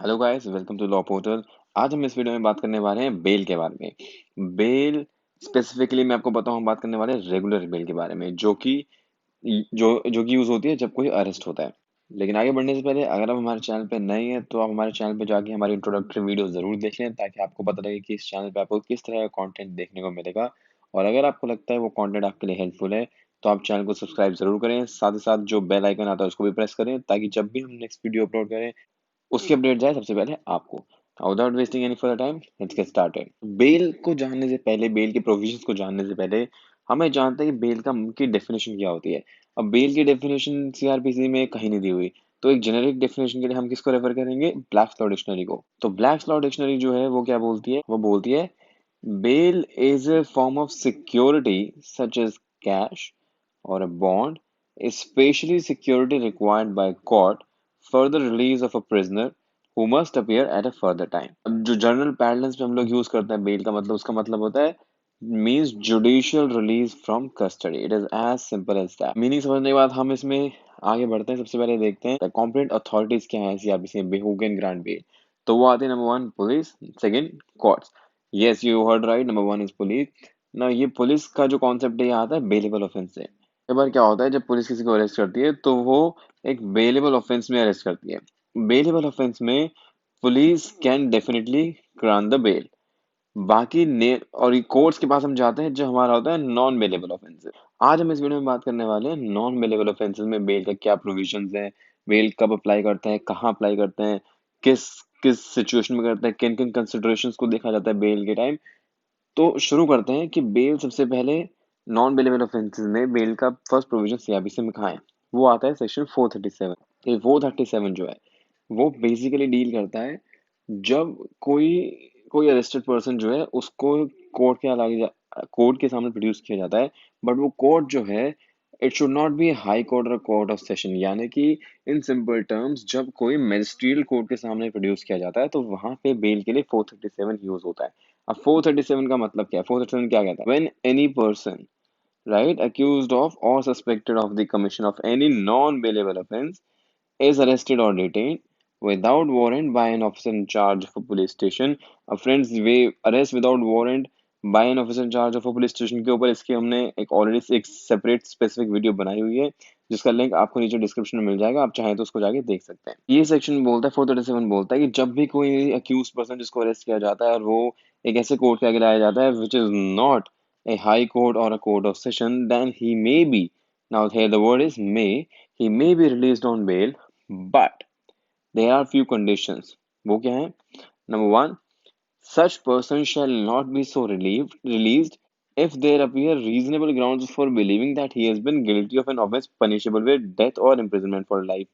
Hello guys, welcome to law portal. आज हम इस वीडियो में बात करने वाले हैं बेल के बारे में। बेल स्पेसिफिकली मैं आपको बताऊं, हम बात करने वाले हैं रेगुलर बेल के बारे में, जो कि यूज होती है जब कोई अरेस्ट होता है। लेकिन आगे बढ़ने से पहले अगर आप हमारे चैनल पे नए हैं तो आप हमारे चैनल पे जाके हमारी इंट्रोडक्टरी वीडियो जरूर देख लें, ताकि आपको पता लगे कि इस चैनल पे आपको किस तरह का कंटेंट देखने को मिलेगा। और अगर आपको लगता है वो कंटेंट आपके लिए हेल्पफुल है तो आप चैनल को सब्सक्राइब जरूर करें। साथ ही साथ जो बेल आइकन आता है उसको भी प्रेस करें, ताकि जब भी हम नेक्स्ट वीडियो अपलोड करें उसकी अपडेट जाए सबसे पहले आपको। Without wasting any further time, let's get started. Bail को जानने से पहले, बेल के प्रोविजंस को जानने से पहले हमें जानते हैं कि बेल का की डेफिनेशन क्या होती है। अब बेल की डेफिनेशन सीआरपीसी में कहीं नहीं दी हुई, तो एक जेनेरिक डेफिनेशन के लिए हम किसको रेफर करेंगे? ब्लैक्स लॉ डिक्शनरी को। तो ब्लैक्स लॉ डिक्शनरी जो है वो क्या बोलती है? वो बोलती है bail is a form of security such as cash or a bond, especially security required by court for the release of a prisoner who must appear at a further time। अब जो जनरल पैरलेंस में हम लोग use करते हैं bell का मतलब, उसका मतलब होता है means judicial release from custody. It is as simple as that. Meaning समझने के बाद हम इसमें आगे बढ़ते हैं। सबसे पहले देखते हैं कॉम्पिटेंट अथॉरिटीज क्या है सीआरपीसी में हु कैन ग्रांट बेल। तो वो आते हैं number one police, second courts. Yes, you heard right, number one is police. ना ये पुलिस का जो कॉन्सेप्ट है ये आता है बेलेबल ऑफेंस से। कई बार क्या होता है, जब पुलिस किसी को अरेस्ट करती है तो वो एक बेलेबल ऑफेंस में अरेस्ट करती है। बेलेबल ऑफेंस में police can definitely grant the bail. बाकी ने और कोर्ट्स के पास हम जाते हैं जो हमारा होता है नॉन बेलेबल ऑफेंसेस। आज हम इस वीडियो में बात करने वाले हैं नॉन बेलेबल ऑफेंसेस में बेल का क्या प्रोविजंस है, बेल कब अप्लाई करते हैं, कहाँ अप्लाई करते हैं, किस किस सिचुएशन में करते हैं, किन किन कंसिडरेशंस को देखा जाता है बेल के टाइम। तो शुरू करते हैं कि बेल सबसे पहले नॉन बेलेबल ऑफेंसेस में बेल का फर्स्ट प्रोविजन सीआरपीसी में कहाँ है? वो आता है सेक्शन 437। ये 437 जो है वो बेसिकली डील करता है जब कोई कोई अरेस्टेड पर्सन जो है उसको कोर्ट के सामने प्रोड्यूस किया जाता है। बट वो कोर्ट जो है it should not be high court और कोर्ट ऑफ सेशन, यानी कि इन सिंपल टर्म्स जब कोई मैजिस्ट्रियल कोर्ट के सामने प्रोड्यूस किया जाता है तो वहां पे बेल के लिए 437 यूज होता है। अब 437 का मतलब क्या है? 437 क्या कहता है? When any person, right, accused of or suspected of the commission of any non-bailable offense is arrested or detained without warrant by an officer in charge of a police station। अब friends, way arrest without warrant by an officer in charge of a police station के ऊपर इसकी हमने एक already एक separate specific video बनाई हुई है, जिसका लिंक आपको नीचे डिस्क्रिप्शन में मिल जाएगा। आप चाहें तो उसको जाके देख सकते हैं। ये सेक्शन बोलता है, 437 बोलता है कि जब भी कोई अक्यूज पर्सन जिसको अरेस्ट किया जाता है और वो एक ऐसे कोर्ट के आगे लाया जाता है which is not a high court or a court of session, then he may be, now here the word is may, he may be released on bail, but there are few conditions। वो क्या है? Number one, such person shall not be so released if there appear reasonable grounds for believing that he has been guilty of an offense punishable with death or imprisonment for life।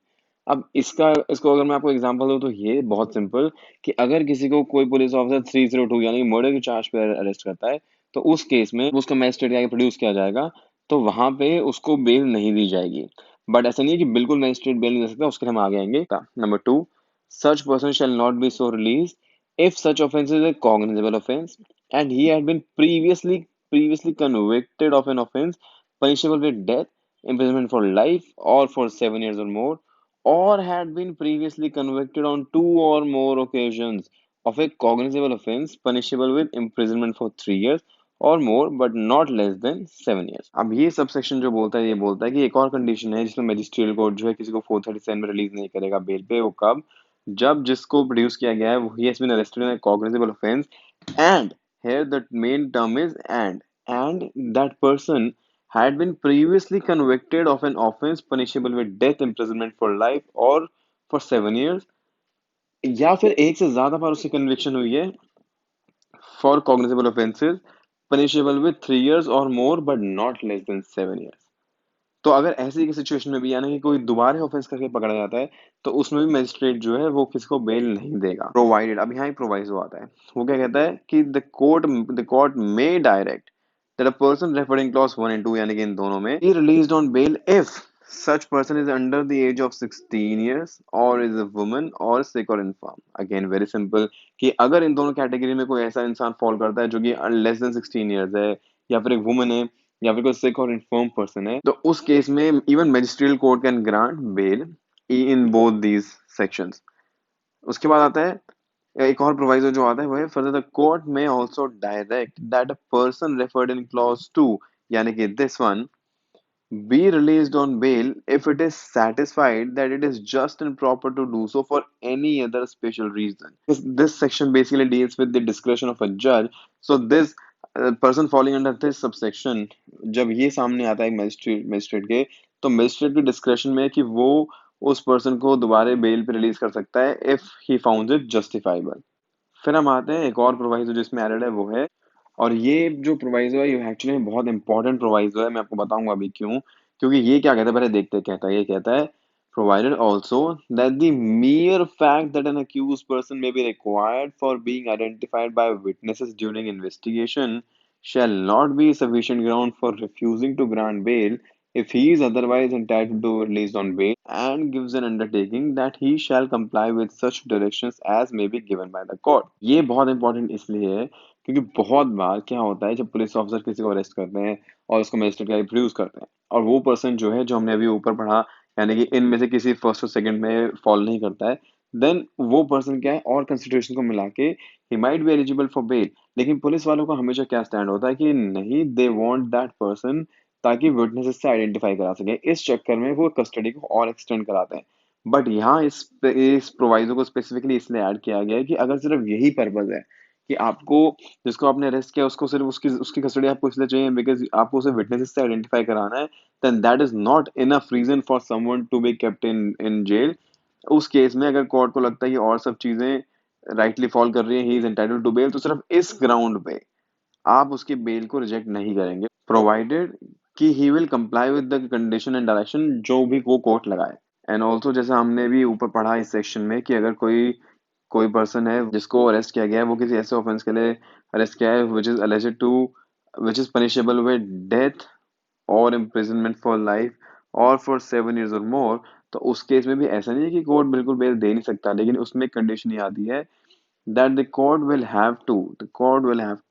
अब इसको अगर मैं आपको example दूं तो ये बहुत simple कि अगर किसी को कोई पुलिस ऑफिसर 302 यानी कि मर्डर के चार्ज पे अरेस्ट करता है तो उस केस में उसका मैजिस्ट्रेट के आगे प्रोड्यूस किया जाएगा, तो वहां पे उसको बेल नहीं दी जाएगी। बट ऐसा नहीं है कि बिल्कुल मैजिस्ट्रेट बेल नहीं दे सकता, उसके लिए हम आगे आएंगे। Number two, such person shall not be so released if such offense is a cognizable offense and he had been previously convicted of an offense punishable with death, imprisonment for life, or for 7 years or more, or had been previously convicted on two or more occasions of a cognizable offense punishable with imprisonment for 3 years और more but not less then 7 years। अब ये sub section जो बोलता है, ये बोलता है कि एक और कंडीशन है जिसमें मैजिस्ट्रियल कोर्ट जो है किसी को 437 में रिलीज नहीं करेगा बेल पे। वो कब? जब जिसको प्रोड्यूस किया गया है he has been arrested in a cognizable offense and here the main term is and that person had been previously convicted of an offense punishable with death, imprisonment for life or for 7 years, या फिर एक से ज्यादा बार उसकी conviction हुई है for cognizable offenses punishable with 3 years or more but not less than 7 years। तो अगर ऐसी की सिचुएशन में भी यानी कि कोई दोबारा ऑफेंस करके पकड़ा जाता है तो उसमें भी मजिस्ट्रेट जो है वो किसी को बेल नहीं देगा। प्रोवाइडेड, अब यहाँ एक प्रोवाइजो आता है। वो क्या कहता है कि the court may direct that a person referred in clause 1 and 2 यानी कि इन दोनों में he released on bail if such person is under the age of 16 years or is a woman or sick or infirm। again very simple कि अगर इन दोनों category में कोई ऐसा इंसान फॉल करता है जो कि लेस देन 16 ईयर्स है, या फिर एक वुमन है, या फिर कोई सिक और इन्फर्म पर्सन है, तो उस केस में even magisterial court can grant bell in both these sections. उसके बाद आता है एक और प्रोविजो जो आता है वो है फर्दर द कोर्ट में also direct that a person referred in clause 2, यानी कि this one, be released on bail if it is satisfied that it is just and proper to do so for any other special reason. This section basically deals with the discretion of a judge. So this person falling under this subsection, जब ये सामने आता है magistrate के, तो magistrate की discretion में है कि वो उस पर्सन को दोबारा बेल पे रिलीज कर सकता है if he found it justifiable. फिर हम आते हैं एक और प्रोविजो जिसमें एडेड है वो है, और ये जो प्रोवाइजो है ये एक्चुअली बहुत इंपॉर्टेंट प्रोवाइजो है, मैं आपको बताऊंगा अभी क्यों। क्योंकि ये क्या कहता है, पहले देखते हैं, कहता है ये कहता है provided also that the mere fact that an accused person may be required for being identified by witnesses during investigation shall not be sufficient ground for refusing to grant bail if he is otherwise entitled to release on bail and gives an undertaking that he shall comply with such directions as may be given by the court। ये बहुत important इसलिए है क्योंकि बहुत बार क्या होता है जब पुलिस ऑफिसर किसी को अरेस्ट करते हैं और उसको मजिस्ट्रेट का प्रोड्यूस करते हैं, और वो पर्सन जो है जो हमने अभी ऊपर पढ़ा, यानी कि इनमें से किसी फर्स्ट और सेकंड में फॉलो नहीं करता है, देन वो पर्सन क्या है और कंसिडरेशन को मिला के he might be eligible for bail. लेकिन पुलिस वालों का हमेशा क्या स्टैंड होता है कि नहीं, दे वांट दैट पर्सन, ताकि विटनेसेस से आइडेंटिफाई करा सके, इस चक्कर में वो कस्टडी को और एक्सटेंड कराते हैं। बट यहाँ इस प्रोवाइजो को स्पेसिफिकली इसलिए ऐड किया गया है कि अगर सिर्फ यही पर्पज है कि आपको, जिसको आपने अरेस्ट किया उसको सिर्फ उसकी उसकी कस्टडी आपको इसलिए चाहिए बिकॉज आपको उसे विटनेसेस से आइडेंटिफाई कराना है, then that is not enough reason for someone to be kept in in jail. उस केस में अगर कोर्ट को लगता है कि और सब चीजें राइटली फॉल कर रही है, he is entitled to bail, तो सिर्फ इस ग्राउंड पे आप उसकी बेल को रिजेक्ट नहीं करेंगे, प्रोवाइडेड कि he will comply with the condition and direction जो भी वो कोर्ट लगाए। एंड ऑल्सो जैसा हमने भी ऊपर पढ़ा इस सेक्शन में कि अगर कोई कोई पर्सन है जिसको अरेस्ट किया गया है, वो किसी ऐसे ऑफेंस के लिए अरेस्ट किया है which is punishable with death और इम्प्रिजनमेंट फॉर लाइफ और फॉर 7 years और मोर, तो उस केस में भी ऐसा नहीं है कि कोर्ट बिल्कुल बेल दे नहीं सकता, लेकिन उसमें कंडीशन ये आती है that the court will have to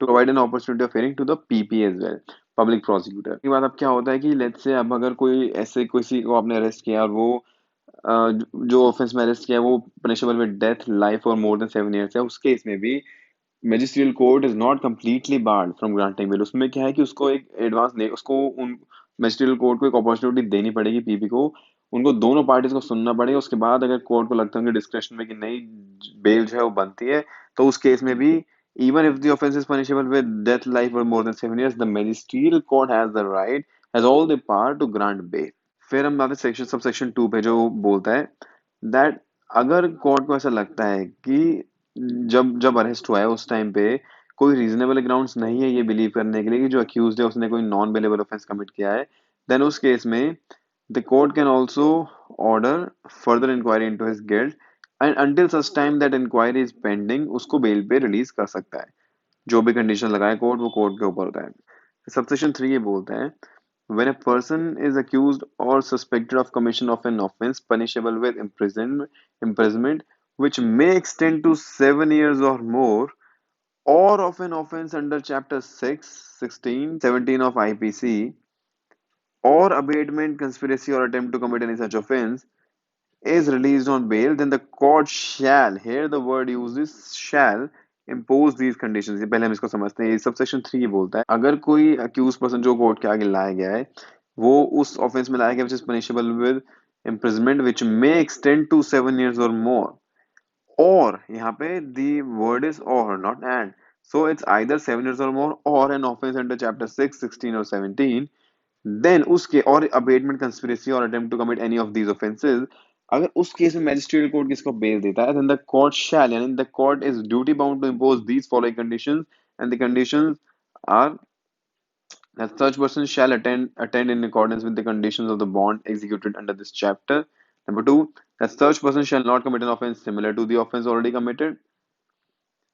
provide an opportunity of hearing to the PP as well, public prosecutor। इसके बाद अब क्या होता है कि लेट्स से अब अगर कोई ऐसे किसी को आपने अरेस्ट किया और वो जो ऑफेंस में अरेस्ट किया है वो पनिशेबल विद डेथ, लाइफ और मोर देन 7 years है, उस केस में भी magisterial court is not completely barred from granting bail. उसमें क्या है कि उसको एक एडवांस नहीं, उसको उन मैजिस्ट्रियल कोर्ट को एक अपॉर्चुनिटी देनी पड़ेगी पीपी को, उनको दोनों पार्टीज को सुनना पड़ेगा। उसके बाद अगर कोर्ट को लगता है उनके डिस्क्रिप्शन में कि नहीं, बेल जो है वो बनती है, तो उस केस में भी even if the offense is punishable with death, life और more than 7 years, the magisterial court has the right, has all the power to grant bail. फिर हम आते हैं सेक्शन सब सेक्शन 2 पे जो बोलता है दैट अगर कोर्ट को ऐसा लगता है कि जब जब अरेस्ट हुआ है उस टाइम पे कोई रीजनेबल ग्राउंड्स नहीं है ये बिलीव करने के लिए कि जो अक्यूज्ड है उसने कोई नॉन बेलेबल ऑफेंस कमिट किया है, देन उस केस में the court can also order further inquiry into his guilt and until such time that inquiry is pending उसको बेल पे रिलीज कर सकता है। जो भी कंडीशन लगाए कोर्ट, वो कोर्ट के ऊपर होता है। सबसेक्शन 3 ये बोलता है when a person is accused or suspected of commission of an offense punishable with imprisonment which may extend to 7 years or more, or of an offense under chapter 6, 16, 17 of IPC, or abatement, conspiracy or attempt to commit any such offense, is released on bail, then the court shall, here the word used is shall, impose these conditions। ये पहले हम इसको समझते हैं। ये subsection 3 बोलता है अगर कोई अक्यूज पर्सन जो कोर्ट के आगे लाया गया है वो उस ऑफेंस में लाया गया which is punishable with imprisonment which may extend to 7 years or more, or यहाँ पे the word is or not and, so it's either 7 years or more or an offense under chapter 6, 16 or 17, then उसके और abetment, conspiracy और attempt to commit any of these offences, अगर उस case में magistrate court किसको bell देता है, then the court shall, यानी the court is duty bound to impose these following conditions, and the conditions are that such person shall attend in accordance with the conditions of the bond executed under this chapter. Number two, that such person shall not commit an offense similar to the offense already committed.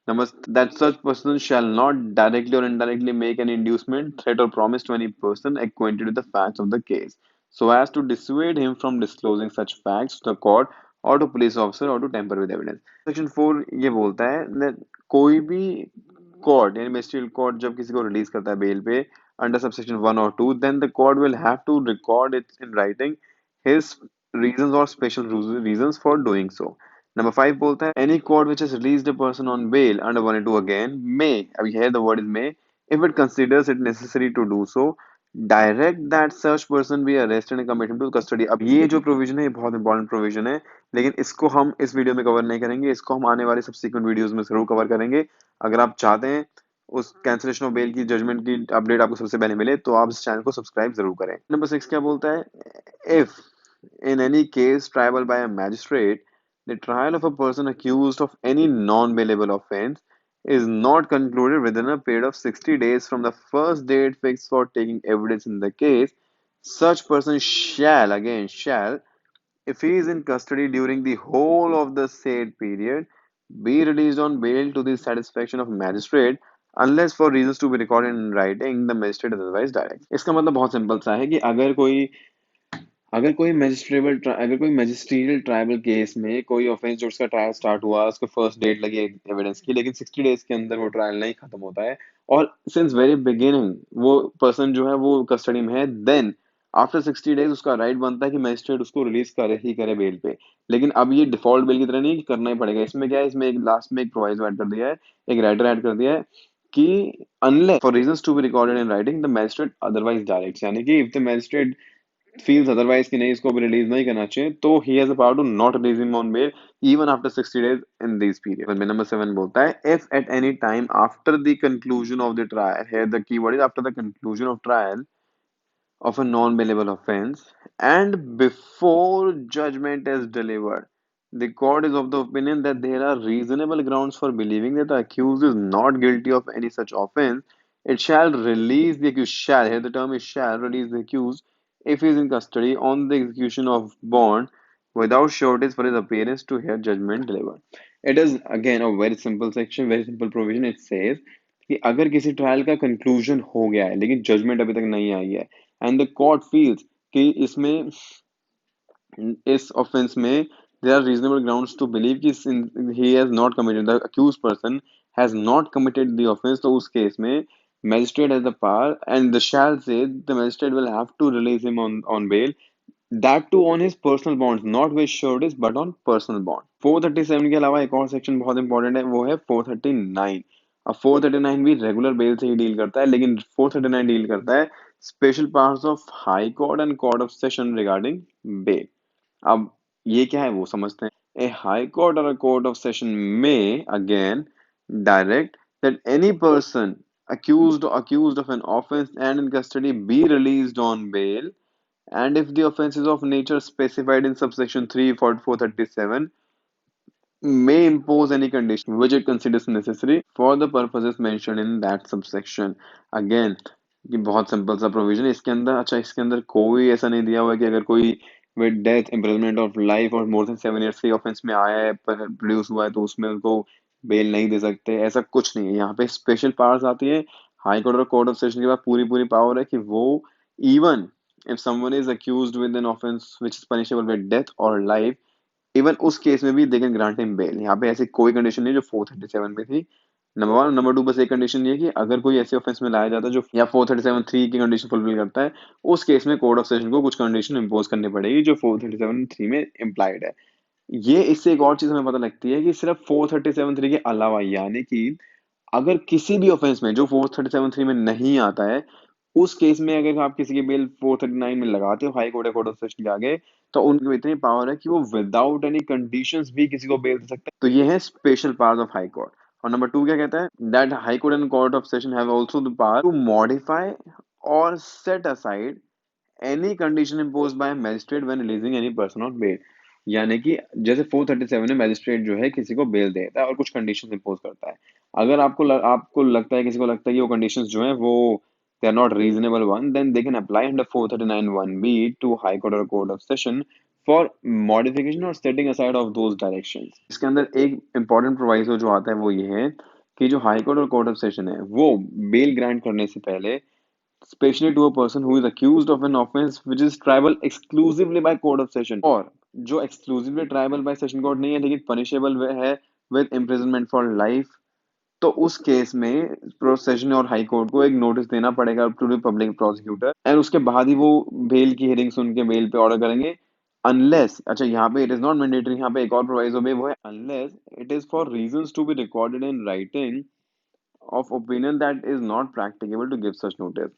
Number that such person shall not directly or indirectly make an inducement, threat, or promise to any person acquainted with the facts of the case, so as to dissuade him from disclosing such facts to the court or to police officer or to tamper with evidence। Section 4 ये बोलता है that कोई भी court यानी magisterial court जब किसी को release करता है बेल पे अंडर सबसेक्शन 1 और 2, then the court will have to record it in writing his reasons or special reasons for doing so। नंबर 5 बोलता है any court which has released a person on bail under 182 again may, अब here the word is may, if it considers it necessary to do so, direct that such person be arrested and committed to custody। अब ये जो provision है ये बहुत important provision है, लेकिन इसको हम इस वीडियो में कवर नहीं करेंगे, इसको हम आने वाले सब्सिक्वेंट वीडियोस में जरूर कवर करेंगे। अगर आप चाहते हैं उस कैंसिलेशन ऑफ बेल की जजमेंट की अपडेट आपको सबसे पहले मिले तो आप इस चैनल को सब्सक्राइब जरूर करें। नंबर 6 क्या बोलता है, if in any case triable by a magistrate, the trial of a person accused of any non-bailable offense is not concluded within a period of 60 days from the first date fixed for taking evidence in the case, such person shall, again shall, if he is in custody during the whole of the said period, be released on bail to the satisfaction of magistrate unless for reasons to be recorded in writing the magistrate otherwise directs। इसका मतलब बहुत simple सा है कि अगर कोई magisterial tribal case में कोई ऑफेंस जो उसका ट्रायल स्टार्ट हुआ उसको फर्स्ट डेट लगी एविडेंस की, लेकिन 60 डेज के अंदर वो ट्रायल नहीं खत्म होता है और सिंस वेरी बिगिनिंग वो पर्सन जो है वो कस्टडी में है, देन आफ्टर 60 डेज उसका राइट बनता है कि मैजिस्ट्रेट उसको रिलीज करे ही करे बेल पे। लेकिन अब ये डिफॉल्ट बेल की तरह नहीं कि करना ही पड़ेगा, इसमें क्या है, इसमें एक लास्ट में एक प्रोविजो ऐड कर दिया है, एक राइटर ऐड कर दिया है कि unless for reasons to be recorded in writing the magistrate otherwise directs, यानी कि if the magistrate feels otherwise कि नहीं इसको अभी रिलीज नहीं करना चाहिए तो he has the power to not release him on bail even after 60 days in these periods। फिर नंबर 7 बोलता है if at any time after the conclusion of the trial, here the keyword is after the conclusion of trial of a non-bailable offense and before judgment is delivered, the court is of the opinion that there are reasonable grounds for believing that the accused is not guilty of any such offense, it shall release the accused, shall, here the term is shall, release the accused if he is in custody on the execution of bond without shortage for his appearance to hear judgment delivered। It is again a very simple section, very simple provision। It says कि अगर किसी trial का conclusion हो गया है लेकिन judgement अभी तक नहीं आई है एंड द कोर्ट फील्स कि इसमें इस ऑफेंस में there are reasonable grounds to believe कि he has not committed, the accused person has not committed the offense, तो उस केस में magistrate has the power and the shall say the magistrate will have to release him on bail, that too on his personal bonds, not with sureties but on personal bond। 437 के अलावा एक और section बहुत important है, वो है 439। अब 439 भी रेगुलर बेल से ही डील करता है, लेकिन 439 डील करता है special powers of high court and court of session regarding bail. अब ये क्या है वो समझते हैं। ए हाई कोर्ट और अ कोर्ट ऑफ सेशन में again direct that any person accused of an offense and in custody be released on bail, and if the offense is of nature specified in subsection 3 for 437 may impose any condition which it considers necessary for the purposes mentioned in that subsection। again ये बहुत simple सा provision है इसके अंदर। अच्छा, इसके अंदर कोई ऐसा नहीं दिया हुआ है कि अगर कोई with death imprisonment of life और मोर देन 7 years के ऑफेंस में आया है प्रोड्यूस हुआ है तो उसमें उनको बेल नहीं दे सकते, ऐसा कुछ नहीं है। यहाँ पे स्पेशल पावर्स आती है हाई कोर्ट और कोर्ट ऑफ सेशन के बाद पूरी पूरी पावर है कि वो even if someone is accused with an offence which is punishable with death और लाइफ, इवन उस केस में भी they can grant him bail. यहाँ पे ऐसी कोई कंडीशन नहीं जो 437 में थी। नंबर 1। नंबर 2, बस एक कंडीशन ये कि अगर कोई ऐसे ऑफेंस में लाया जाता है जो या 437(3) की कंडीशन फुलफिल करता है, उस केस में कोर्ट ऑफ सेशन को कुछ कंडीशन इंपोज करनी पड़ेगी जो 437(3) में इम्प्लाइड है। ये इससे एक और चीज हमें पता लगती है कि सिर्फ 437(3) के अलावा, यानी कि अगर किसी भी ऑफेंस में जो 437(3) में नहीं आता है, उस केस में अगर आप किसी की बेल 439 में लगाते हो हाई कोर्ट या कोर्ट ऑफ सेशन के आगे, तो उनको इतनी पावर है कि वो विदाउट एनी कंडीशंस भी किसी को बेल दे सकते हैं। तो ये है special powers of high court. और नंबर 2 क्या कहता है, that high court and court of session have also the power to modify और set aside any condition imposed by magistrate when releasing any person on bail. यानी कि जैसे 437 में magistrate जो है किसी को बेल देता है और कुछ कंडीशंस इम्पोज करता है। अगर आपको लगता है, किसी को लगता है कि वो कंडीशंस जो है वो they are not reasonable one, then they can apply under 439(1)(b to High Court or Court of Session for modification or setting aside of those directions। इसके अंदर एक important proviso जो आता है वो ये है कि जो हाई कोर्ट और कोर्ट ऑफ सेशन है वो बेल ग्रांट करने से पहले especially to a person who is accused of an offense which is triable exclusively by court of session, और जो exclusively triable by session court नहीं है लेकिन punishable है with imprisonment for life, तो उस केस में प्रोसेशन और हाई कोर्ट को एक नोटिस देना पड़ेगा to the public prosecutor, and उसके बाद ही वो बेल की हियरिंग सुन के बेल पे ऑर्डर करेंगे। अनलेस, अच्छा यहाँ पे इट इज नॉट मैंडेटरी, यहाँ पे एक और प्रोविजो में वो है unless it is for reasons to be recorded in writing of opinion that is not practicable to give such notice.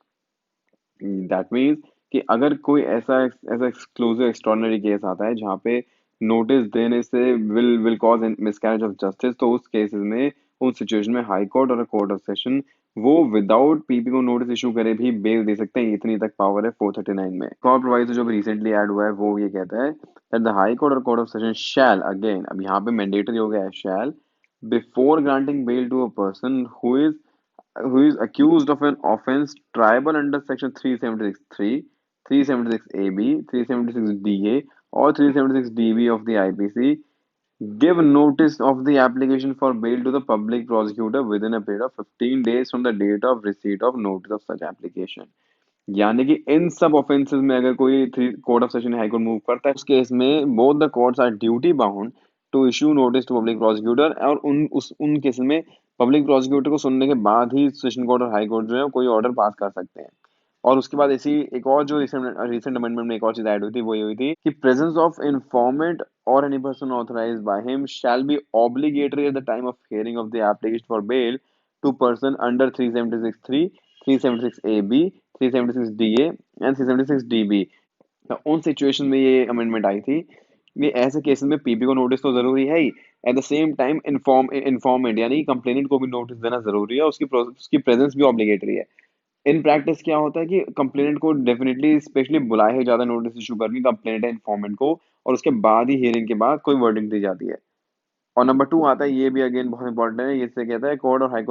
That means कि अगर कोई ऐसा ऐसा एक्सक्लूसिव एक्स्ट्रॉर्डनरी केस आता है जहाँ पे नोटिस देने से will cause miscarriage of justice, तो उस केसेस में, उस सिचुएशन में हाई कोर्ट और कोर्ट ऑफ सेशन वो विदाउट पीपी को नोटिस इशू करे भी बेल दे सकते हैं। इतनी तक पावर है 439 में। कॉर्ट प्रोवाइजो जो रिसेंटली ऐड हुआ है वो ये कहता है दैट द हाई कोर्ट और court of session shall, again अब यहाँ पे मैंडेटरी हो गया है shall, before granting bail to a person who is accused of an offense triable under section 376(3), 376(ab), 376(da) or 376(db) of the IPC, give notice of the application for bail to the public prosecutor within a period of 15 days from the date of receipt of notice of such application। यानी कि इन सब offences में अगर कोई court of session high court move करता है, उस case में both the courts are duty bound to issue notice to public prosecutor, और उन केस में पब्लिक प्रोसिक्यूटर को सुनने के बाद ही सेशन कोर्ट और हाई कोर्ट जो है कोई ऑर्डर पास कर सकते हैं। और उसके बाद ऐसी एक और जो रिसेंट अमेंडमेंट में एक और चीज ऐड हुई थी, वो ये हुई थी कि प्रेजेंस ऑफ इन्फॉर्मेंट और any person authorised by him shall be obligatory at the time of hearing of the application for bail to person under 376(3), 376(ab), 376(da) and 376(db। उन सिचुएशन में ये अमेंडमेंट आई थी कि ऐसे केसेस में पीपी को नोटिस तो जरूरी है ही, at the same time informant यानी कंप्लेनेंट को भी नोटिस देना जरूरी है, उसकी प्रेजेंस भी ऑब्लिगेटरी है। इन प्रैक्टिस क्या होता है कि कंप्लेनेंट को डेफिनेटली स्पेशली बुलाया ही ज्यादा नोटिस इशू करनी कंप्लेनेंट है इन्फॉर्मेंट को, और उसके बाद ही हियरिंग के बाद कोई वर्डिक्ट दी जाती है। और नंबर टू आता है, ये भी अगेन बहुत इंपॉर्टेंट है, ये से कहता है कोर्ट और हाई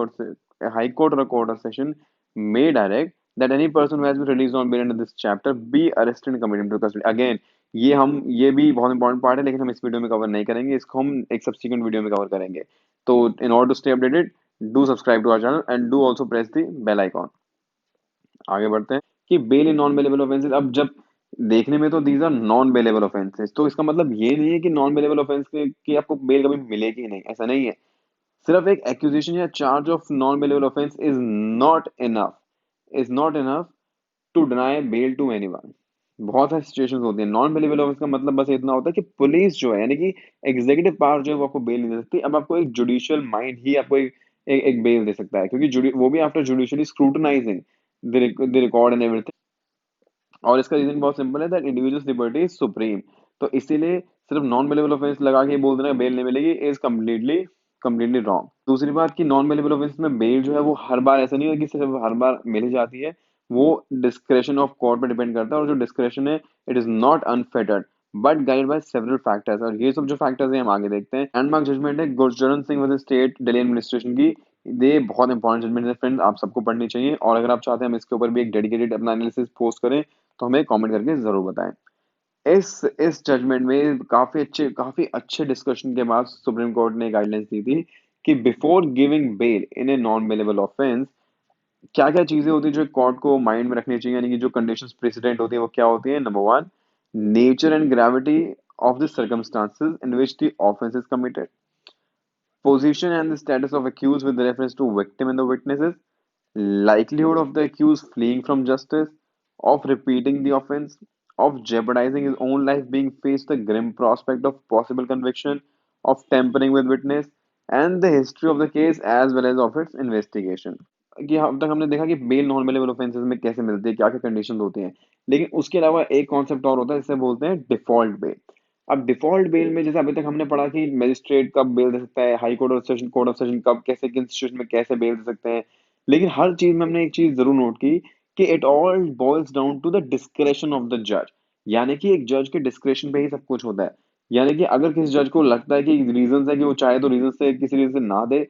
कोर्ट और court of session may direct that any person who has been released on bail under this chapter be arrested and committed to custody. Again ये भी बहुत इंपॉर्टेंट पार्ट है, लेकिन हम इस वीडियो में कवर नहीं करेंगे, इसको हम एक सब्सिक्वेंट वीडियो में कवर करेंगे। तो in order to stay updated, do subscribe to our channel and do also press the bell icon. आगे बढ़ते हैं कि bail in non bailable offences. अब जब देखने में तो these are non bailable offences, तो इसका मतलब ये नहीं है कि नॉन बेलेबल ऑफेंस की आपको बेल कभी मिलेगी ही नहीं, ऐसा नहीं है। सिर्फ एक एक्यूजेशन या charge of non bailable offence is not enough to deny bail to anyone. बहुत सारी सिचुएशंस होती है, नॉन बेलेबल ऑफेंस का मतलब बस इतना होता है कि पुलिस जो है यानी कि एग्जीक्यूटिव पावर जो है वो आपको बेल नहीं दे सकती। अब आपको एक जुडिशियल माइंड ही आपको एक बेल दे सकता है, क्योंकि वो भी after judicially scrutinising the record and everything. और इसका रीजन बहुत सिंपल है that individuals liberty is supreme. तो इसीलिए सिर्फ नॉन बेलेबल ऑफेंस लगा के बोल देना बेल नहीं मिलेगी इज कम्प्लीटली कम्प्लीटली रॉन्ग। दूसरी बात कि नॉन बेलेबल ऑफेंस में बेल जो है वो हर बार ऐसा नहीं है कि सिर्फ हर बार मिल ही जाती है, वो डिस्क्रेशन ऑफ कोर्ट पे डिपेंड करता है, और जो डिस्क्रेशन है it is not unfettered but guided by several factors. और ये सब जो फैक्टर्स हैं हम आगे देखते हैं। लैंडमार्क जजमेंट है Gurcharan Singh versus state Delhi administration की। ये बहुत इंपॉर्टेंट जजमेंट है फ्रेंड्स, आप सबको पढ़नी चाहिए, और अगर आप चाहते हैं हम इसके ऊपर भी एक डेडिकेटेड अपना एनालिसिस पोस्ट करें तो हमें कमेंट करके जरूर बताएं। इस जजमेंट में काफी अच्छे डिस्कशन के बाद सुप्रीम कोर्ट ने गाइडलाइंस दी थी कि before giving bail in a non bailable offence क्या क्या चीजें होती है जो कोर्ट को माइंड में रखनी चाहिए, यानी कि जो कंडीशंस प्रेसिडेंट होती है वो क्या होती है। Number one, nature and gravity of the circumstances in which the offense is committed, position and the status of accused with reference to victim and the witnesses, likelihood of the accused fleeing from justice, of repeating the offense, of jeopardizing his own life being faced the grim prospect of possible conviction, of tampering with witness, and the history of the case as well as of its investigation। कि अब तक हमने देखा कि bell non bailable offences में कैसे मिलती है, क्या क्या कंडीशंस होती हैं, लेकिन उसके अलावा एक कॉन्सेप्ट और होता है जिसे बोलते हैं डिफॉल्ट बेल। अब डिफॉल्ट बेल में जैसे अभी तक हमने पढ़ा कि मजिस्ट्रेट कब बेल दे सकता है, हाई कोर्ट और सेशन कोर्ट ऑफ सेशन कब कैसे किन सिचुएशन में कैसे बेल दे सकते हैं, लेकिन हर चीज में हमने एक चीज जरूर नोट की कि it all boils down to the discretion of the जज। यानी कि एक जज के डिस्क्रेशन पे ही सब कुछ होता है। यानी कि अगर किसी जज को लगता है कि रीजन है कि वो चाहे तो रीजन से किसी रीजन से ना दे,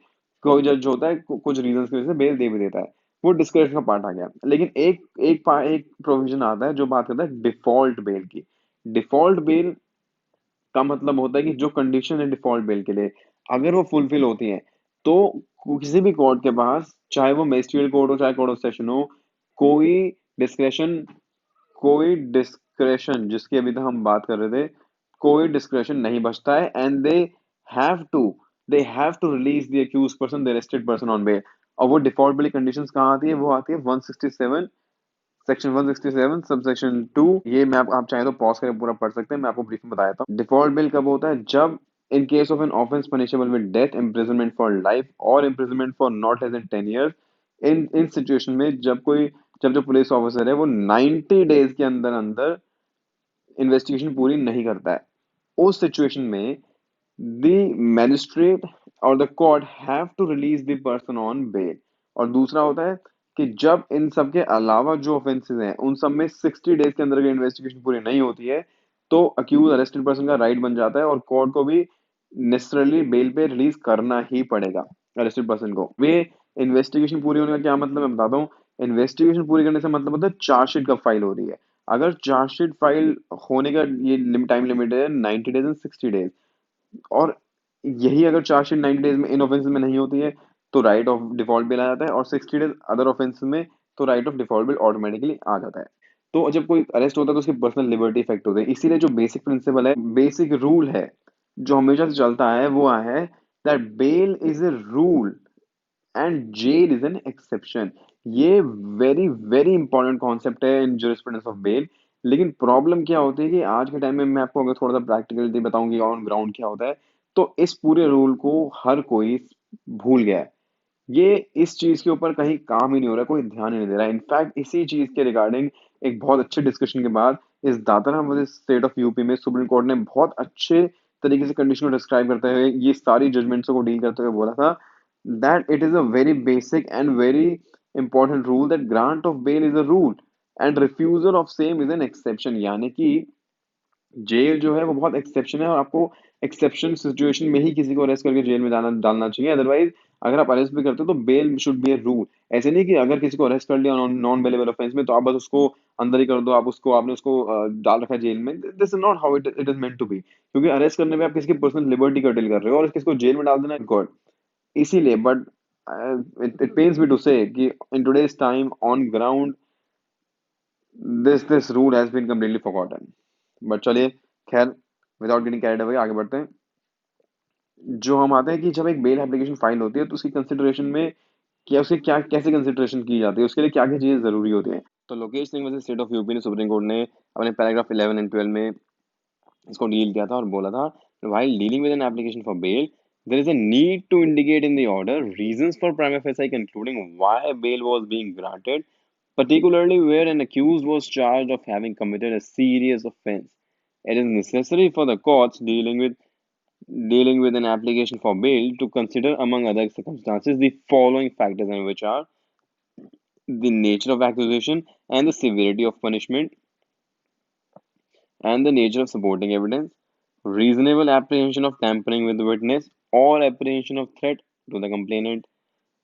कोई जज होता है कुछ रीजन की वजह से बेल दे भी देता है, वो डिस्क्रेशन का पार्ट आ गया। लेकिन एक प्रोविजन आता है जो बात करता है डिफॉल्ट बेल की। डिफॉल्ट बेल का मतलब होता है कि जो कंडीशन है डिफॉल्ट बेल के लिए अगर वो फुलफिल होती है, तो किसी भी कोर्ट के पास, चाहे वो मजिस्ट्रियल कोर्ट हो चाहे कोर्ट ऑफ सेशन हो, कोई डिस्क्रेशन कोई डिस्क्रेशन जिसकी अभी तक हम बात कर रहे थे, कोई डिस्क्रेशन नहीं बचता है। And have to they have to release the accused person, the arrested person on bail. और वो डिफॉल्ट बेल कंडीशंस कहाँ आती है, वो आती है 167 सेक्शन 167 सबसेक्शन 2, ये मैं आप चाहे तो पॉज करके पूरा पढ़ सकते हैं, मैं आपको ब्रीफ में बता देता हूँ। डिफॉल्ट बिल कब होता है? जब in case of an offense punishable with death, imprisonment for life और imprisonment for not less than 10 years, in in situation में जब जो पुलिस ऑफिसर है वो 90 days के अंदर अंदर इन्वेस्टिगेशन पूरी नहीं करता है, उस सिचुएशन में the magistrate और the court have to release the person on bail। और दूसरा होता है कि जब इन सब के अलावा जो ऑफेंसेस हैं उन सब में 60 days के अंदर अगर इन्वेस्टिगेशन पूरी नहीं होती है तो अक्यूज अरेस्टेड पर्सन का राइट बन जाता है और कोर्ट को भी नेसेसरली बेल पे रिलीज करना ही पड़ेगा अरेस्टेड पर्सन को। वे इन्वेस्टिगेशन पूरी होने का क्या मतलब मैं बताता हूँ। इन्वेस्टिगेशन पूरी करने से मतलब होता है चार्जशीट कब फाइल हो रही है। अगर चार्जशीट फाइल होने का ये टाइम लिमिट है 90 days एंड 60 days, और यही अगर चार्जशीट 90 days में इन ऑफेंसेस में नहीं होती है तो राइट ऑफ डिफॉल्ट बिल आ जाता है, और 60 days अदर ऑफेंसेस में तो right of default bail automatically आ जाता है। तो जब कोई अरेस्ट होता है तो उसकी पर्सनल लिबर्टी इफेक्ट होते हैं, इसीलिए जो बेसिक प्रिंसिपल है, बेसिक रूल है जो हमेशा से चलता है वो है that bail is a rule and jail is an exception. ये वेरी वेरी इंपॉर्टेंट कॉन्सेप्ट है इन ज्यूरिस्प्रूडेंस ऑफ बेल। लेकिन प्रॉब्लम क्या होती है कि आज के टाइम में मैं आपको अगर थोड़ा सा प्रैक्टिकलिटी बताऊं कि ऑन ग्राउंड क्या होता है, तो इस पूरे रूल को हर कोई भूल गया है। ये इस चीज के ऊपर कहीं काम ही नहीं हो रहा, कोई ध्यान ही नहीं दे रहा है। इनफैक्ट इसी चीज के रिगार्डिंग एक बहुत अच्छे डिस्कशन के बाद इस Dadra versus state of UP में सुप्रीम कोर्ट ने बहुत अच्छे तरीके से कंडीशन को डिस्क्राइब करते हुए ये सारी जजमेंट्स को डील करते हुए बोला था that it is a very basic and very important rule that grant of bail is a rule and refusal of same is an exception। यानी कि जेल जो है वो बहुत एक्सेप्शन है और आपको एक्सेप्शन सिचुएशन में ही किसी को अरेस्ट करके जेल में डालना डालना चाहिए। अदरवाइज अगर आप अरेस्ट भी करते हो तो bail should be a rule. ऐसे नहीं कि अगर किसी को अरेस्ट कर लिया नॉन बेलेबल ऑफेंस में तो आप बस उसको अंदर ही कर दो, आपने उसको डाल रखा है जेल में। This is not how it is meant to be, क्योंकि अरेस्ट करने में आप किसी की पर्सनल लिबर्टी कर्टेल कर रहे हो और किसी को जेल में डाल देना गॉड। इसीलिए but it pains me to say कि in today's time on ground this rule has been completely forgotten। But चलिए, खैर, विदाउट गेटिंग कैरिड अवे आगे बढ़ते हैं। जो हम आते हैं कि जब एक बेल एप्लीकेशन फाइल होती है तो उसकी कंसिडरेशन में क्या उसकी क्या कैसे कंसिडरेशन की जाती है, उसके लिए क्या क्या चीजें जरूरी होती हैं। तो Lokesh Singh versus state of UP ने सुप्रीम कोर्ट ने अपने पैराग्राफ 11 एंड 12 में इसको डील किया था और बोला था while dealing with an application for bail there is a need to indicate in the order reasons for prima facie concluding why bail was being granted, particularly where an accused was charged of having committed a serious offense. It is necessary for the courts dealing with an application for bail to consider among other circumstances the following factors, and which are the nature of accusation and the severity of punishment and the nature of supporting evidence, reasonable apprehension of tampering with the witness or apprehension of threat to the complainant,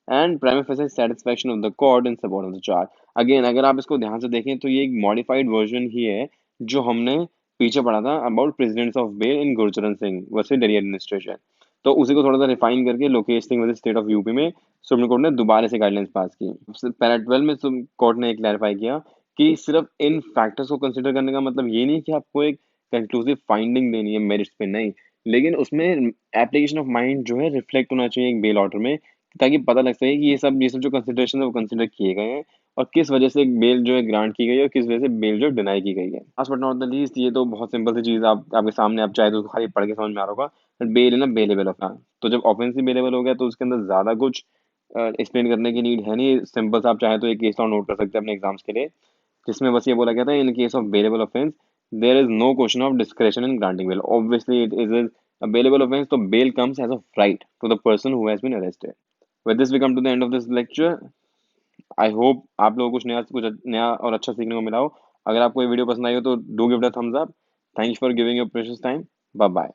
and prima facie satisfaction of the court in support of the charge। Again अगर आप इसको ध्यान से देखें तो ये एक modified version ही है जो हमने पीछे पढ़ा था about precedents of bail in Gurcharan Singh versus Delhi administration. तो उसी को थोड़ा सा रिफाइन करके Lokesh Singh versus state of UP में सुप्रीम कोर्ट ने दोबारा से गाइडलाइंस पास की। पैरा 12 में कोर्ट ने क्लैरिफाई किया कि सिर्फ इन फैक्टर्स को कंसिडर करने का मतलब ये नहीं कि आपको एक कंक्लूसिव फाइंडिंग देनी है मेरिट्स पे, नहीं, लेकिन उसमें एप्लीकेशन ऑफ माइंड जो है रिफ्लेक्ट होना चाहिए एक बेल ऑर्डर में, ताकि पता लग सके कि ये सब जो कंसिडरेशन है वो कंसिडर किए गए हैं और किस वजह से बेल जो है ग्रांट की गई है और किस वजह से बेल जो डिनाई की गई है। Last but not the least, ये तो बहुत सिंपल सी चीज आपके सामने, आप चाहे तो खाली पढ़ के समझ में आ रहा होगा। बेल है ना बेलेबल होगा, तो जब ऑफेंसिव बेलेबल हो गया तो उसके अंदर ज्यादा कुछ एक्सप्लेन करने की नीड है नहीं। सिंपल सा आप चाहे तो एक केस नोट कर सकते हैं अपने एग्जाम्स के लिए, जिसमें बस ये बोला गया था in case of bailable offence there is no question of discretion in granting bail, obviously it is a bailable offense, so bail comes as a right to the person who has been arrested। With this we come to the end of this lecture। I hope आप लोगों को कुछ नया और अच्छा सीखने को मिला हो। अगर आपको ये वीडियो पसंद आई हो तो do give it a thumbs up. Thanks for giving your precious time. Bye bye.